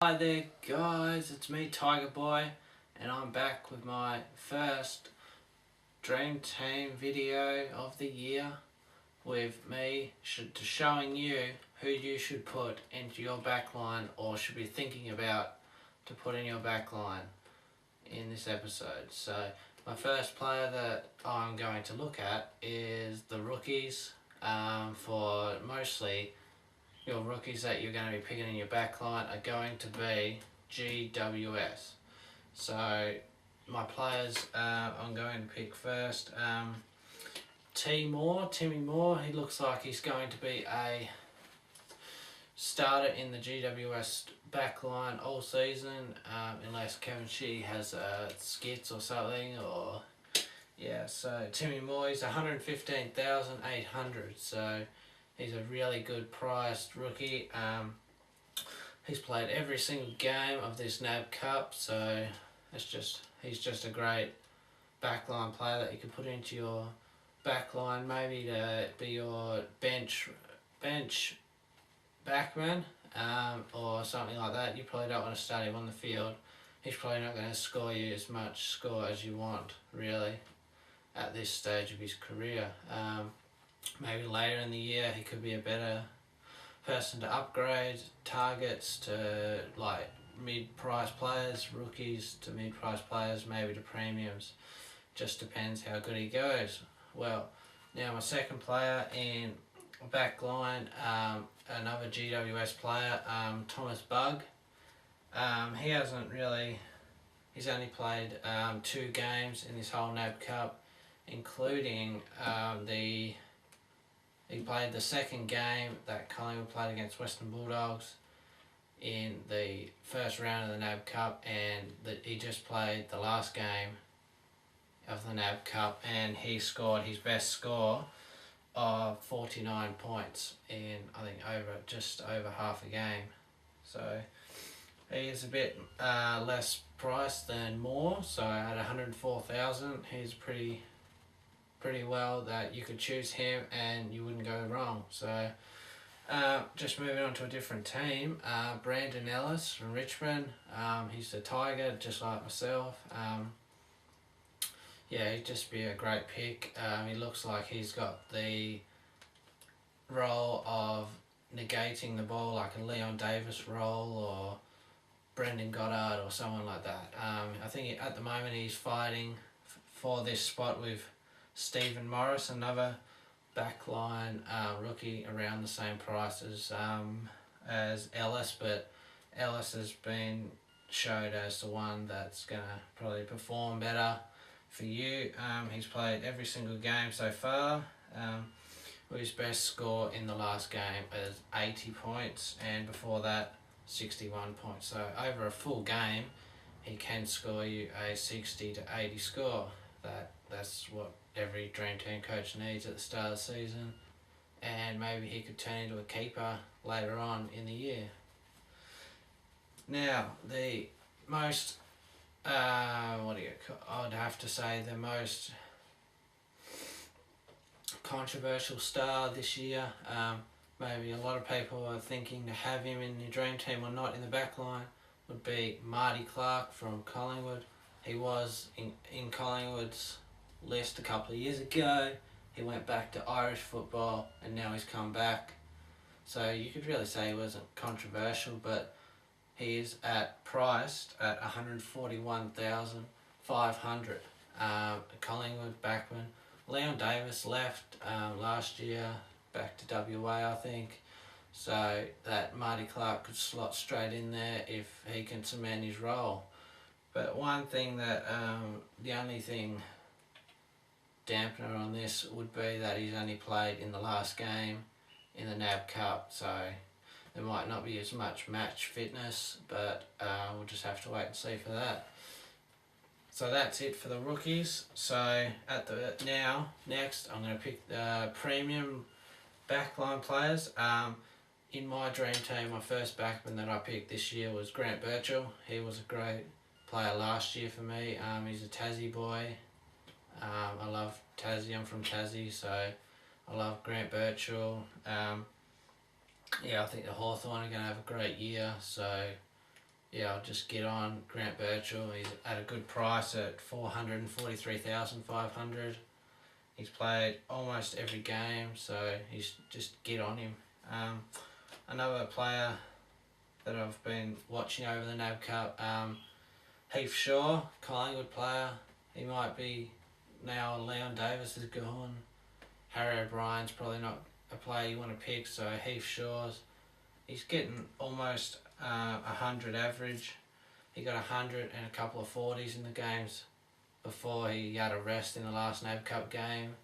Hi there guys, it's me Tiger Boy and I'm back with my first Dream Team video of the year with me showing you who you should put into your backline or should be thinking about to put in your backline in this episode. So my first player that I'm going to look at is the rookies, for mostly your rookies that you're going to be picking in your backline are going to be GWS. So my players I'm going to pick first. Timmy Moore, he looks like he's going to be a starter in the GWS backline all season, unless Kevin Shee has skits or something, or yeah. So Timmy Moore, he's 115,800. So he's a really good priced rookie. He's played every single game of this NAB Cup, so he's just a great backline player that you could put into your backline, maybe to be your bench backman, or something like that. You probably don't want to start him on the field. He's probably not going to score you as much score as you want, really, at this stage of his career. Maybe later in the year he could be a better person to upgrade targets to like mid-price players, rookies to mid-price players, maybe to premiums. Just depends how good he goes. Well, now my second player in back line, another GWS player, Thomas Bug. He's only played 2 games in this whole NAB Cup, including he played the second game that Collingwood played against Western Bulldogs in the first round of the NAB Cup, and he just played the last game of the NAB Cup, and he scored his best score of 49 points in, I think, just over half a game. So he is a bit less priced than Moore, so at 104,000 he's pretty well that you could choose him and you wouldn't go wrong. So just moving on to a different team, Brandon Ellis from Richmond. He's a Tiger just like myself. Yeah, he'd just be a great pick. He looks like he's got the role of negating the ball, like a Leon Davis role or Brendan Goddard or someone like that. I think at the moment he's fighting for this spot with Stephen Morris, another backline rookie around the same price as Ellis, but Ellis has been showed as the one that's going to probably perform better for you. He's played every single game so far, with his best score in the last game is 80 points, and before that 61 points. So over a full game he can score you a 60 to 80 score. That's what every Dream Team coach needs at the start of the season, and maybe he could turn into a keeper later on in the year. Now the most I'd have to say the most controversial star this year, maybe a lot of people are thinking to have him in your Dream Team or not in the backline, would be Marty Clark from Collingwood. He was in Collingwood's list a couple of years ago. He went back to Irish football and now he's come back. So you could really say he wasn't controversial, but he is priced at 141,500. Collingwood backman. Leon Davis left last year, back to WA I think. So that Marty Clark could slot straight in there if he can cement his role. But one thing that, the only thing dampener on this would be that he's only played in the last game in the NAB Cup, so there might not be as much match fitness, but we'll just have to wait and see for that. So that's it for the rookies. So next I'm going to pick the premium backline players. In my Dream Team, my first backman that I picked this year was Grant Birchall. He was a great player last year for me. He's a Tassie boy. I love Tassie, I'm from Tassie, so I love Grant Birchall. Yeah, I think the Hawthorn are going to have a great year, so yeah, I'll just get on Grant Birchall. He's at a good price at 443,500. He's played almost every game, so he's just get on him. Another player that I've been watching over the NAB Cup, Heath Shaw, Collingwood player. He might be now. Leon Davis is gone. Harry O'Brien's probably not a player you want to pick, so Heath Shaw's. He's getting almost 100 average. He got 100 and a couple of 40s in the games before he had a rest in the last NAB Cup game.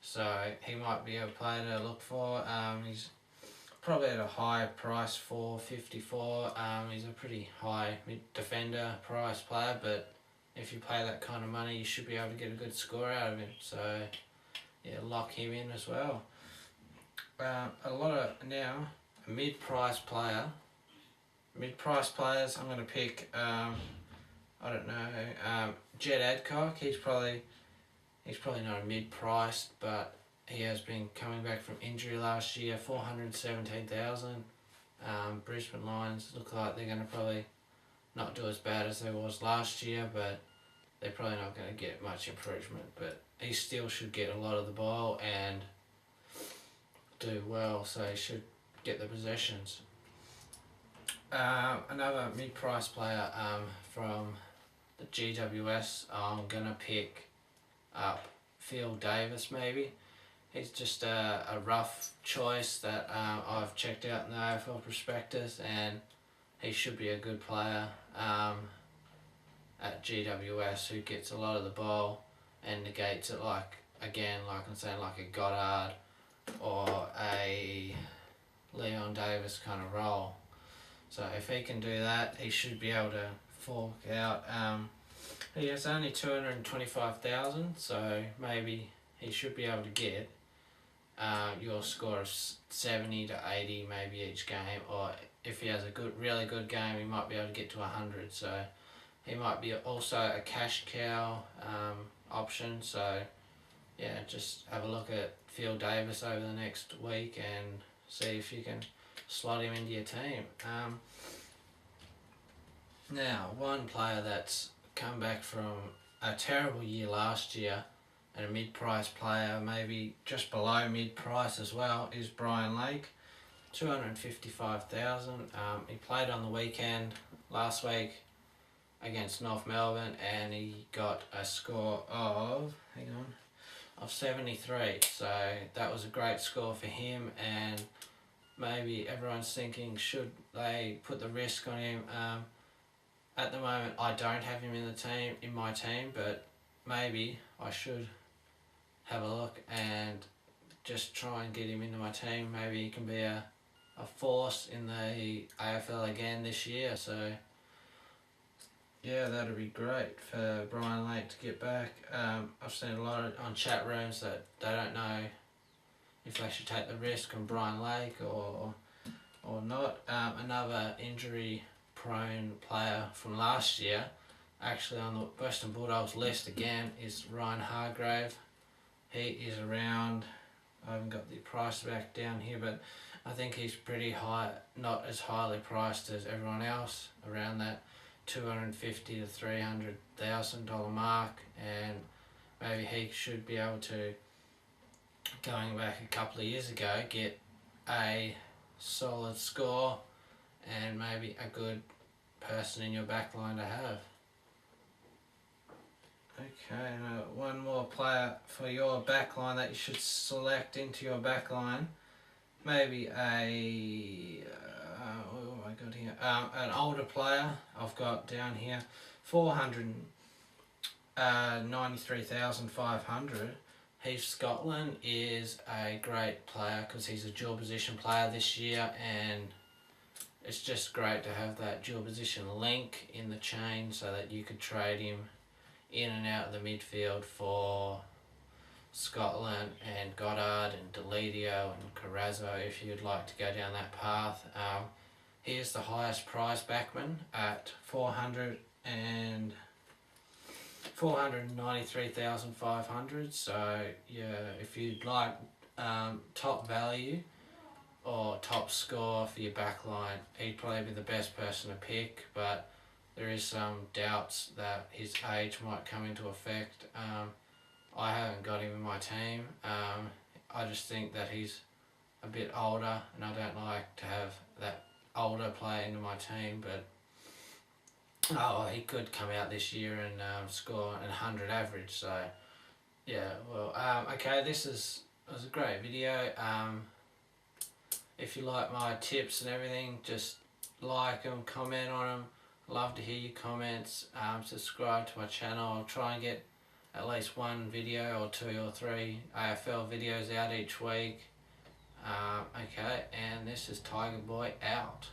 So he might be a player to look for. He's probably at a high price, 454. He's a pretty high defender price player, but if you pay that kind of money, you should be able to get a good score out of him. So yeah, lock him in as well. A lot of now a mid-price player. Mid-price players, I'm going to pick. I don't know. Jed Adcock. He's probably not a mid-priced, but he has been coming back from injury last year. 417,000. Brisbane Lions look like they're going to probably not do as bad as they was last year, but they're probably not going to get much improvement. But he still should get a lot of the ball and do well, so he should get the possessions. Another mid-price player from the GWS, I'm going to pick up Phil Davis maybe. He's just a rough choice that I've checked out in the AFL prospectus, and he should be a good player at GWS who gets a lot of the ball and negates it like I'm saying, like a Goddard or a Leon Davis kind of role. So if he can do that, he should be able to fork out. He has only 225,000, so maybe he should be able to get your score of 70 to 80 maybe each game, or if he has a really good game, he might be able to get to 100. So he might be also a cash cow option. So yeah, just have a look at Phil Davis over the next week and see if you can slot him into your team. Now, one player that's come back from a terrible year last year and a mid-price player, maybe just below mid-price as well, is Brian Lake. 255,000. He played on the weekend last week against North Melbourne, and he got a score of 73. So that was a great score for him, and maybe everyone's thinking, should they put the risk on him? At the moment, I don't have him in my team, but maybe I should have a look and just try and get him into my team. Maybe he can be a force in the AFL again this year. So yeah, that'd be great for Brian Lake to get back. I've seen a lot on chat rooms that they don't know if they should take the risk on Brian Lake or not. Another injury-prone player from last year, actually on the Western Bulldogs list again, is Ryan Hargrave. He is around, I haven't got the price back down here, but I think he's pretty high, not as highly priced as everyone else, around that $250,000 to $300,000 mark, and maybe he should be able to, going back a couple of years ago, get a solid score and maybe a good person in your backline to have. Okay, now one more player for your backline that you should select into your backline. Maybe what have I got here? An older player I've got down here, 493,500. Heath Scotland is a great player because he's a dual position player this year, and it's just great to have that dual position link in the chain so that you could trade him in and out of the midfield for Scotland and Goddard and Deledio and Carrazzo if you'd like to go down that path. He is the highest prize backman at 493,500. So yeah, if you'd like top value or top scorer for your back line, he'd probably be the best person to pick, but there is some doubts that his age might come into effect. I haven't got him in my team. I just think that he's a bit older, and I don't like to have that older player into my team, but he could come out this year and score an 100 average, so yeah, well, okay, this was a great video. If you like my tips and everything, just like them, comment on them. Love to hear your comments. Subscribe to my channel. I'll try and get at least one video or 2 or 3 AFL videos out each week. Okay, and this is Tiger Boy out.